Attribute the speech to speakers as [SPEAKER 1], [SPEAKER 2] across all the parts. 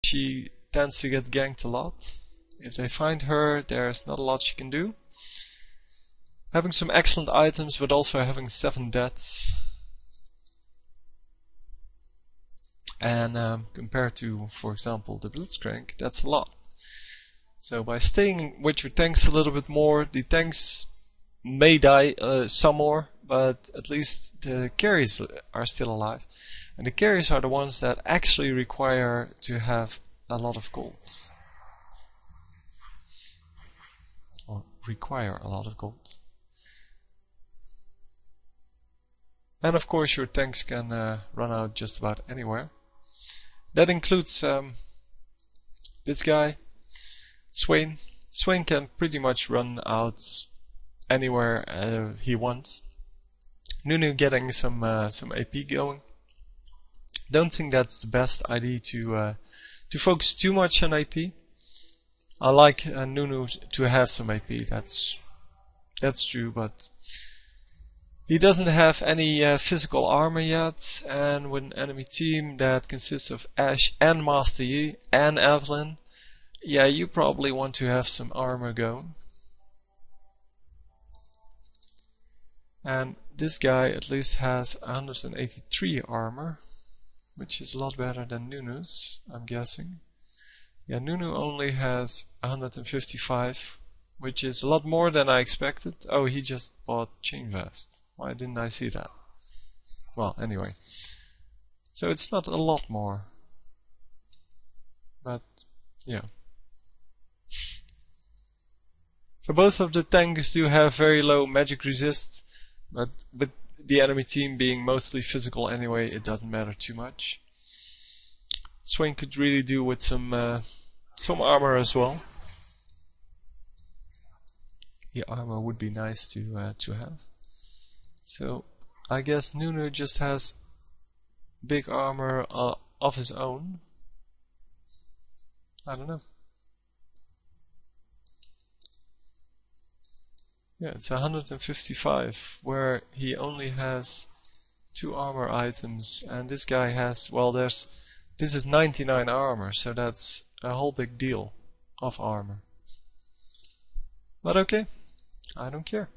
[SPEAKER 1] she tends to get ganked a lot. If they find her, there's not a lot she can do. Having some excellent items, but also having 7 deaths. And compared to, for example, the Blitzcrank, that's a lot. So by staying with your tanks a little bit more, the tanks may die some more, but at least the carries are still alive. And the carries are the ones that actually require to have a lot of gold. Or require a lot of gold. And of course your tanks can run out just about anywhere. That includes this guy, Swain. Swain can pretty much run out anywhere he wants. Nunu getting some AP going. Don't think that's the best idea to focus too much on AP. I like Nunu to have some AP. That's true, but he doesn't have any physical armor yet, and with an enemy team that consists of Ashe and Master Yi and Evelyn, yeah, you probably want to have some armor going. And this guy at least has 183 armor, which is a lot better than Nunu's, I'm guessing. Yeah, Nunu only has 155, which is a lot more than I expected. Oh, he just bought Chain Vest. Why didn't I see that? Well, anyway. So it's not a lot more. But, yeah. So both of the tanks do have very low magic resist, but with the enemy team being mostly physical anyway, it doesn't matter too much. Swain could really do with some armor as well. The armor would be nice to have. So I guess Nunu just has big armor of his own. I don't know. Yeah, it's 155, where he only has 2 armor items, and this guy has, well, this is 99 armor, so that's a whole big deal of armor. But okay, I don't care.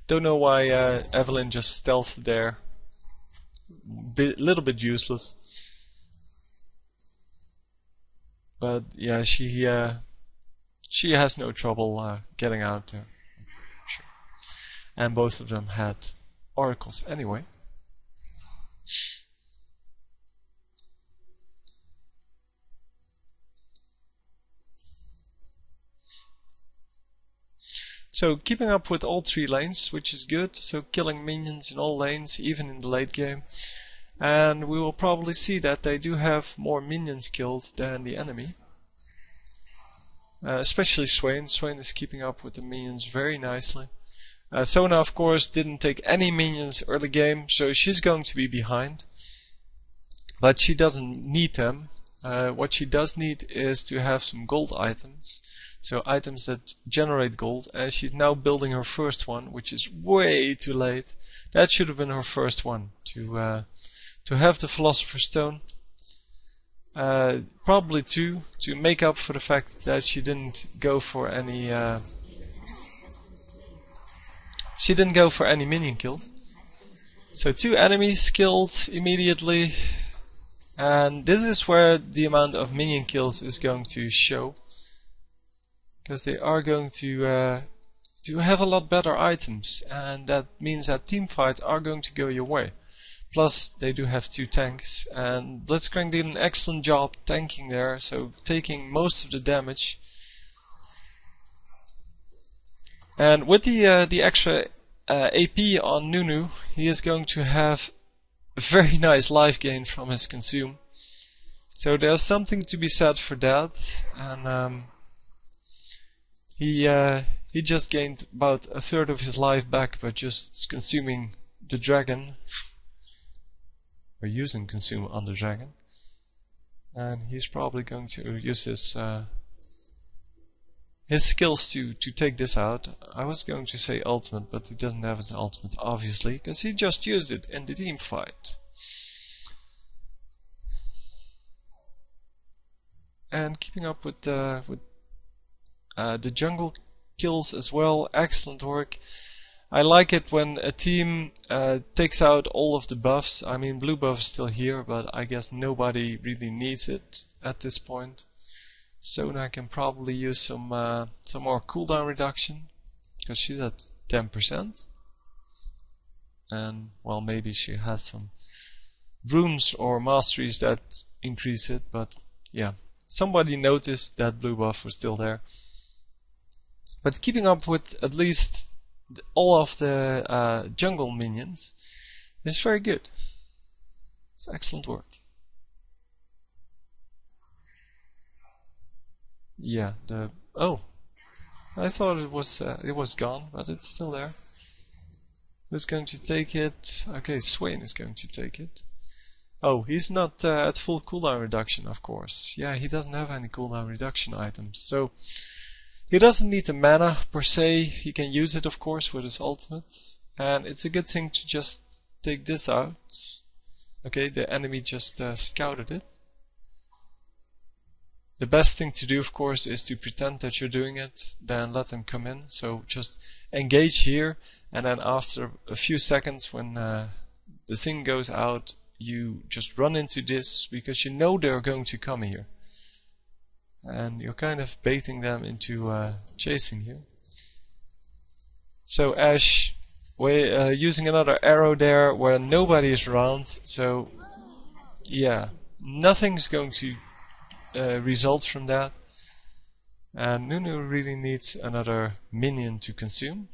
[SPEAKER 1] Don't know why Evelyn just stealthed there. Little bit useless. But yeah, she has no trouble getting out there. Sure. And both of them had oracles anyway. So keeping up with all 3 lanes, which is good. So killing minions in all lanes, even in the late game. And we will probably see that they do have more minions killed than the enemy. Especially Swain. Swain is keeping up with the minions very nicely. Sona, of course, didn't take any minions early game, so she's going to be behind. But she doesn't need them. What she does need is to have some gold items. So items that generate gold, and she's now building her first one, which is way too late. That should have been her first one, to have the Philosopher's Stone. Probably 2, to make up for the fact that she didn't go for any minion kills. So 2 enemies killed immediately, and this is where the amount of minion kills is going to show. Because they are going to have a lot better items, and that means that team fights are going to go your way. Plus, they do have 2 tanks, and Blitzcrank did an excellent job tanking there, so taking most of the damage. And with the extra AP on Nunu, he is going to have a very nice life gain from his consume. So there's something to be said for that, and he just gained about 1/3 of his life back by just consuming the dragon. Or using consume on the dragon. And he's probably going to use his skills to take this out. I was going to say ultimate, but he doesn't have his ultimate obviously, because he just used it in the team fight. and keeping up with the jungle kills as well. Excellent work. I like it when a team takes out all of the buffs. I mean, blue buff is still here, but I guess nobody really needs it at this point. Sona can probably use some more cooldown reduction because she's at 10%, and well, maybe she has some runes or masteries that increase it. But yeah, somebody noticed that blue buff was still there. But keeping up with at least all of the jungle minions is very good. It's excellent work. Yeah, I thought it was gone, but it's still there. Who's going to take it? Okay, Swain is going to take it. Oh, he's not at full cooldown reduction, of course. Yeah, he doesn't have any cooldown reduction items, so he doesn't need the mana per se. He can use it, of course, with his ultimate, and it's a good thing to just take this out. Okay, the enemy just scouted it. The best thing to do, of course, is to pretend that you're doing it, then let them come in. So just engage here, and then after a few seconds, when the thing goes out, you just run into this because you know they're going to come here. And you're kind of baiting them into chasing you. So Ash, we're using another arrow there where nobody is around. So yeah, nothing's going to result from that. And Nunu really needs another minion to consume.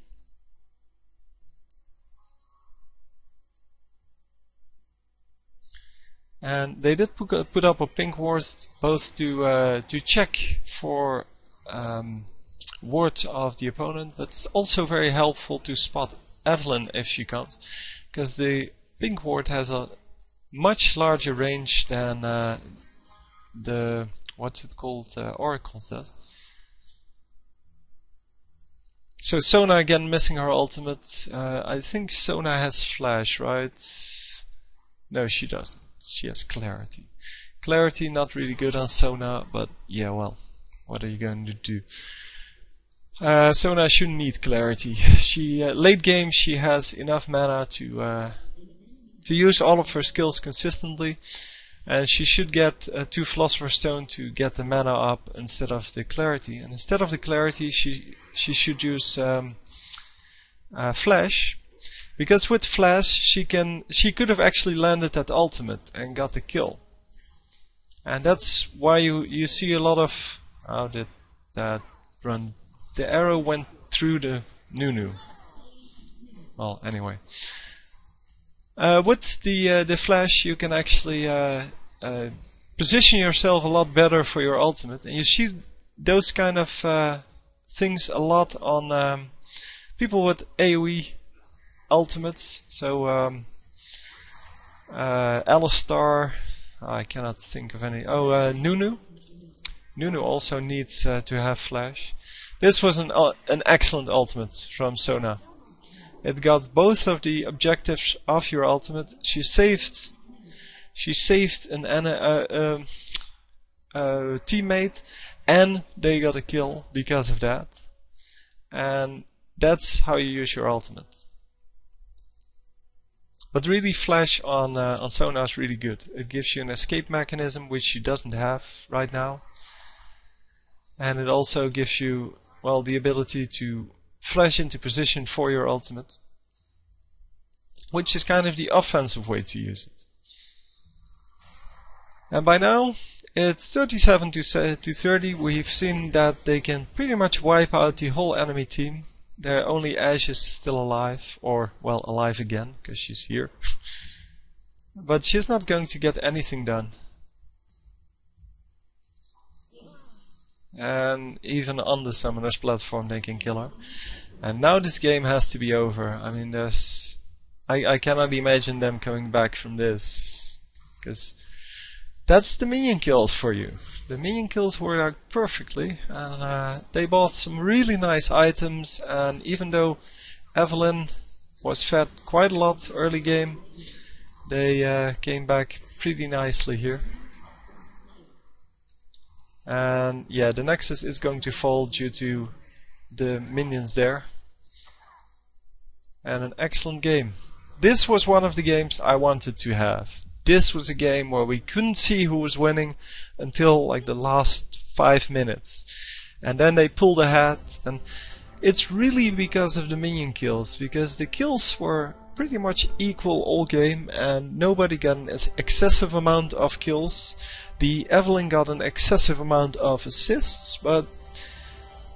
[SPEAKER 1] And they did put up a pink ward both to check for wards of the opponent, but it's also very helpful to spot Evelyn if she comes, because the pink ward has a much larger range than the oracles does. So Sona again missing her ultimate. I think Sona has flash, right? No, she doesn't. She has clarity. Clarity not really good on Sona, but yeah, well, what are you going to do? Sona shouldn't need clarity. She late game she has enough mana to use all of her skills consistently, and she should get 2 Philosopher's Stone to get the mana up instead of the clarity. And instead of the clarity, she should use flash. Because with flash she could have actually landed that ultimate and got the kill. And that's why you see a lot of... How did that run? The arrow went through the Nunu. Well, anyway. With the flash you can actually position yourself a lot better for your ultimate. And you see those kind of things a lot on people with AoE ultimates. So Alistar, I cannot think of any. Oh, Nunu. Nunu also needs to have flash. This was an excellent ultimate from Sona. It got both of the objectives of your ultimate. She saved an teammate, and they got a kill because of that. And that's how you use your ultimate. But really, flash on Sona is really good. It gives you an escape mechanism which she doesn't have right now, and it also gives you, well, the ability to flash into position for your ultimate, which is kind of the offensive way to use it. And by now it's 37 to 30. We've seen that they can pretty much wipe out the whole enemy team. Their only Ashe is still alive, or, well, alive again, because she's here. But she's not going to get anything done. And even on the summoner's platform they can kill her. And now this game has to be over. I mean, I cannot imagine them coming back from this, because that's the minion kills for you. The minion kills worked out perfectly, and they bought some really nice items. And even though Evelyn was fed quite a lot early game, they came back pretty nicely here. And yeah, the Nexus is going to fall due to the minions there. And an excellent game. This was one of the games I wanted to have. This was a game where we couldn't see who was winning until like the last 5 minutes. And then they pulled ahead, and it's really because of the minion kills, because the kills were pretty much equal all game and nobody got an excessive amount of kills. The Evelyn got an excessive amount of assists, but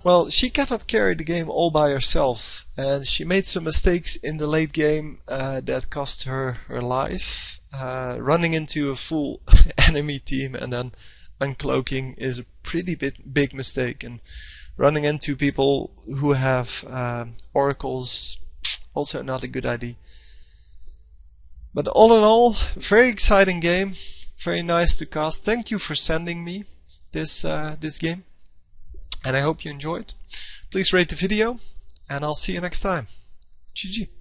[SPEAKER 1] well, she cannot carry the game all by herself, and she made some mistakes in the late game that cost her her life. Running into a full enemy team and then uncloaking is a pretty big mistake, and running into people who have oracles, also not a good idea. But all in all, very exciting game, very nice to cast. Thank you for sending me this game, and I hope you enjoyed. Please rate the video, and I'll see you next time. GG.